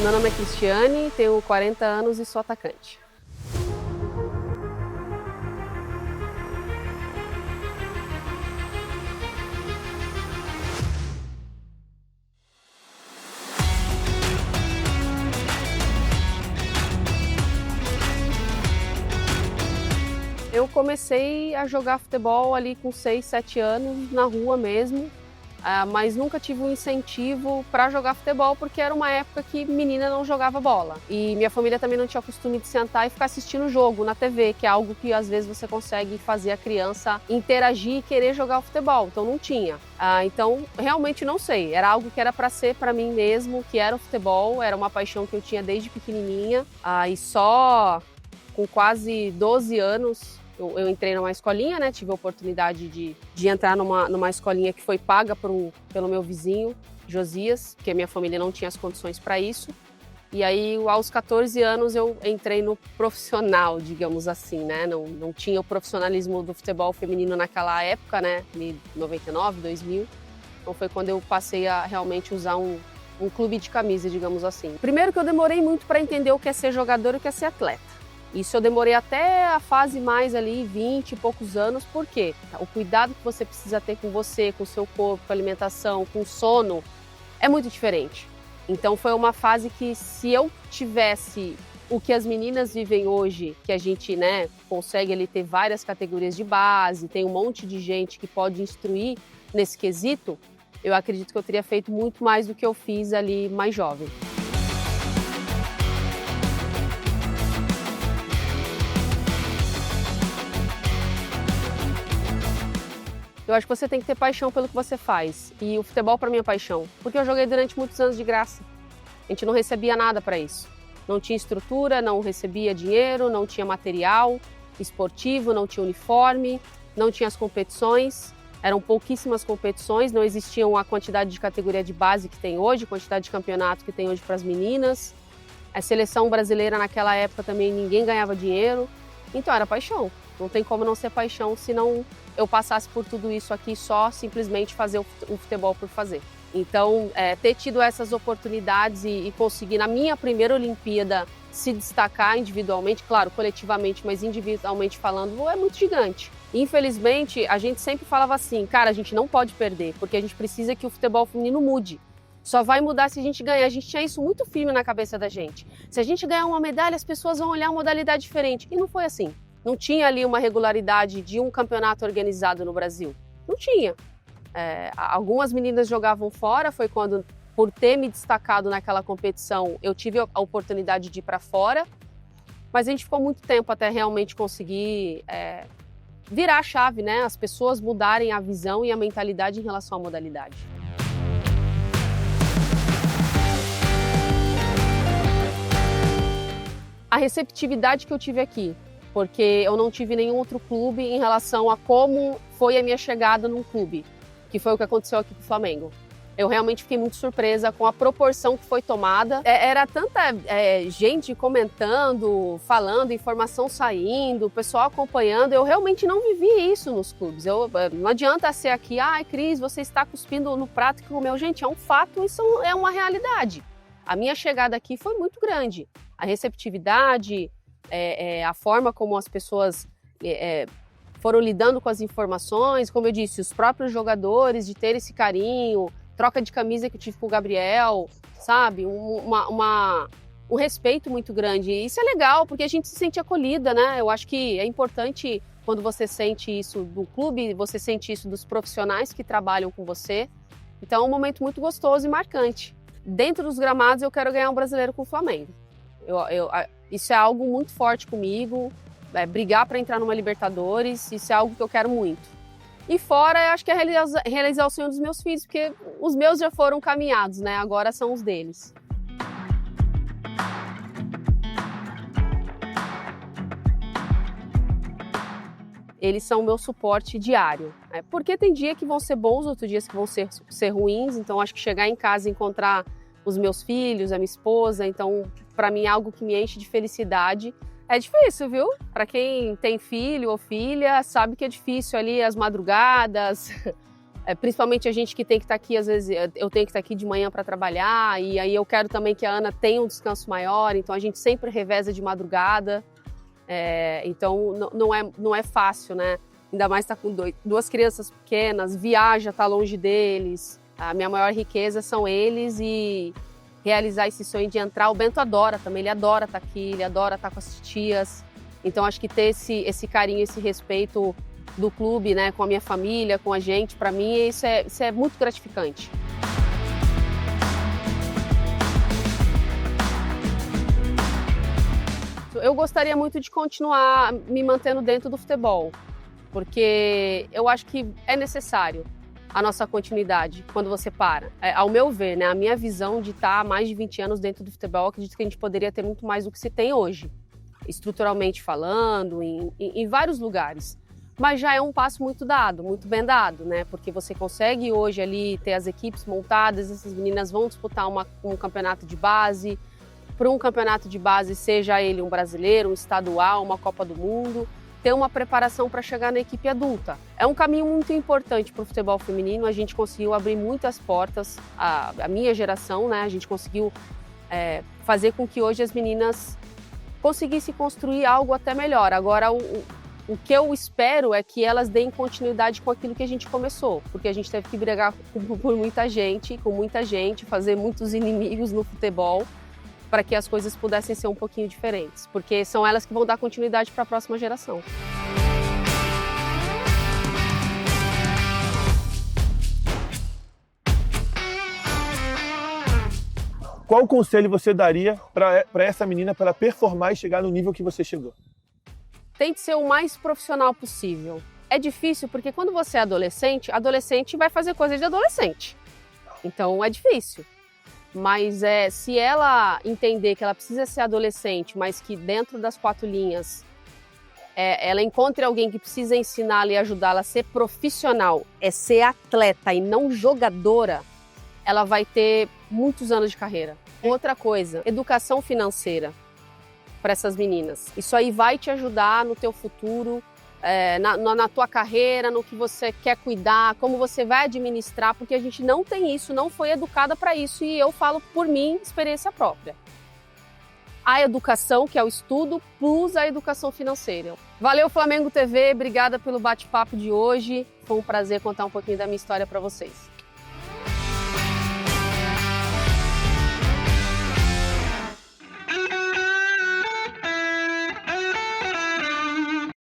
Meu nome é Cristiane, tenho 40 anos e sou atacante. Eu comecei a jogar futebol ali com 6, 7 anos, na rua mesmo, mas nunca tive um incentivo para jogar futebol, porque era uma época que menina não jogava bola. E minha família também não tinha o costume de sentar e ficar assistindo o jogo na TV, que é algo que às vezes você consegue fazer a criança interagir e querer jogar o futebol, então não tinha. Então realmente não sei, era algo que era para ser para mim mesmo, que era o futebol, era uma paixão que eu tinha desde pequenininha, e só com quase 12 anos eu entrei numa escolinha, né? Tive a oportunidade de entrar numa escolinha que foi paga pelo meu vizinho, Josias, porque a minha família não tinha as condições para isso. E aí, aos 14 anos, eu entrei no profissional, digamos assim, né? Não tinha o profissionalismo do futebol feminino naquela época, né? 99, 2000. Então foi quando eu passei a realmente usar um clube de camisa, digamos assim. Primeiro que eu demorei muito para entender o que é ser jogador e o que é ser atleta. Isso eu demorei até a fase mais ali, 20 e poucos anos, por quê? O cuidado que você precisa ter com você, com o seu corpo, com a alimentação, com o sono, é muito diferente. Então foi uma fase que, se eu tivesse o que as meninas vivem hoje, que a gente, né, consegue ali ter várias categorias de base, tem um monte de gente que pode instruir nesse quesito, eu acredito que eu teria feito muito mais do que eu fiz ali mais jovem. Eu acho que você tem que ter paixão pelo que você faz. E o futebol, para mim, é paixão. Porque eu joguei durante muitos anos de graça. A gente não recebia nada para isso. Não tinha estrutura, não recebia dinheiro, não tinha material esportivo, não tinha uniforme, não tinha as competições. Eram pouquíssimas competições, não existiam a quantidade de categoria de base que tem hoje, quantidade de campeonato que tem hoje para as meninas. A seleção brasileira naquela época também ninguém ganhava dinheiro. Então era paixão. Não tem como não ser paixão se não eu passasse por tudo isso aqui só simplesmente fazer o futebol por fazer. Então, ter tido essas oportunidades e conseguir, na minha primeira Olimpíada, se destacar individualmente, claro, coletivamente, mas individualmente falando, é muito gigante. Infelizmente, a gente sempre falava assim, cara, a gente não pode perder, porque a gente precisa que o futebol feminino mude. Só vai mudar se a gente ganhar. A gente tinha isso muito firme na cabeça da gente. Se a gente ganhar uma medalha, as pessoas vão olhar uma modalidade diferente. E não foi assim. Não tinha ali uma regularidade de um campeonato organizado no Brasil. Não tinha. Algumas meninas jogavam fora, foi quando, por ter me destacado naquela competição, eu tive a oportunidade de ir para fora. Mas a gente ficou muito tempo até realmente conseguir virar a chave, né? As pessoas mudarem a visão e a mentalidade em relação à modalidade. A receptividade que eu tive aqui, porque eu não tive nenhum outro clube em relação a como foi a minha chegada num clube, que foi o que aconteceu aqui com o Flamengo. Eu realmente fiquei muito surpresa com a proporção que foi tomada. Era tanta gente comentando, falando, informação saindo, o pessoal acompanhando. Eu realmente não vivi isso nos clubes. Não adianta ser aqui, Cris, você está cuspindo no prato que comeu. Gente, é um fato, isso é uma realidade. A minha chegada aqui foi muito grande. A receptividade, a forma como as pessoas foram lidando com as informações, como eu disse, os próprios jogadores, de ter esse carinho, troca de camisa que eu tive com o Gabriel, sabe? Um respeito muito grande. E isso é legal, porque a gente se sente acolhida, né? Eu acho que é importante quando você sente isso do clube, você sente isso dos profissionais que trabalham com você. Então é um momento muito gostoso e marcante. Dentro dos gramados, eu quero ganhar um brasileiro com o Flamengo. Isso é algo muito forte comigo, brigar para entrar numa Libertadores, isso é algo que eu quero muito. E fora, eu acho que é realizar o sonho dos meus filhos, porque os meus já foram caminhados, né? Agora são os deles. Eles são o meu suporte diário. Porque tem dias que vão ser bons, outros dias que vão ser ruins, então acho que chegar em casa e encontrar os meus filhos, a minha esposa, então para mim é algo que me enche de felicidade. É difícil, viu? Para quem tem filho ou filha, sabe que é difícil ali as madrugadas, Principalmente a gente que tem que estar aqui, às vezes eu tenho que estar aqui de manhã para trabalhar, e aí eu quero também que a Ana tenha um descanso maior, então a gente sempre reveza de madrugada, então não é fácil, né? Ainda mais estar com duas crianças pequenas, viaja, tá longe deles. A minha maior riqueza são eles e realizar esse sonho de entrar. O Bento adora também, ele adora estar aqui, ele adora estar com as tias. Então acho que ter esse carinho, esse respeito do clube, né, com a minha família, com a gente, para mim isso é muito gratificante. Eu gostaria muito de continuar me mantendo dentro do futebol, porque eu acho que é necessário a nossa continuidade quando você para. Ao meu ver, né, a minha visão de estar há mais de 20 anos dentro do futebol, acredito que a gente poderia ter muito mais do que se tem hoje, estruturalmente falando, em vários lugares. Mas já é um passo muito dado, muito bem dado, né? Porque você consegue hoje ali ter as equipes montadas, essas meninas vão disputar um campeonato de base, para um campeonato de base, seja ele um brasileiro, um estadual, uma Copa do Mundo, ter uma preparação para chegar na equipe adulta. É um caminho muito importante para o futebol feminino, a gente conseguiu abrir muitas portas, a minha geração, né? A gente conseguiu fazer com que hoje as meninas conseguissem construir algo até melhor. Agora, o que eu espero é que elas deem continuidade com aquilo que a gente começou, porque a gente teve que brigar com muita gente, fazer muitos inimigos no futebol, para que as coisas pudessem ser um pouquinho diferentes, porque são elas que vão dar continuidade para a próxima geração. Qual conselho você daria para essa menina para ela performar e chegar no nível que você chegou? Tente ser o mais profissional possível. É difícil porque quando você é adolescente vai fazer coisa de adolescente. Então é difícil. Mas se ela entender que ela precisa ser adolescente, mas que dentro das quatro linhas ela encontre alguém que precisa ensiná-la e ajudá-la a ser profissional, ser atleta e não jogadora, ela vai ter muitos anos de carreira. Outra coisa, educação financeira para essas meninas. Isso aí vai te ajudar no teu futuro, na tua carreira, no que você quer cuidar, como você vai administrar, porque a gente não tem isso, não foi educada para isso e eu falo por mim, experiência própria. A educação, que é o estudo, plus a educação financeira. Valeu, Flamengo TV, obrigada pelo bate-papo de hoje. Foi um prazer contar um pouquinho da minha história para vocês.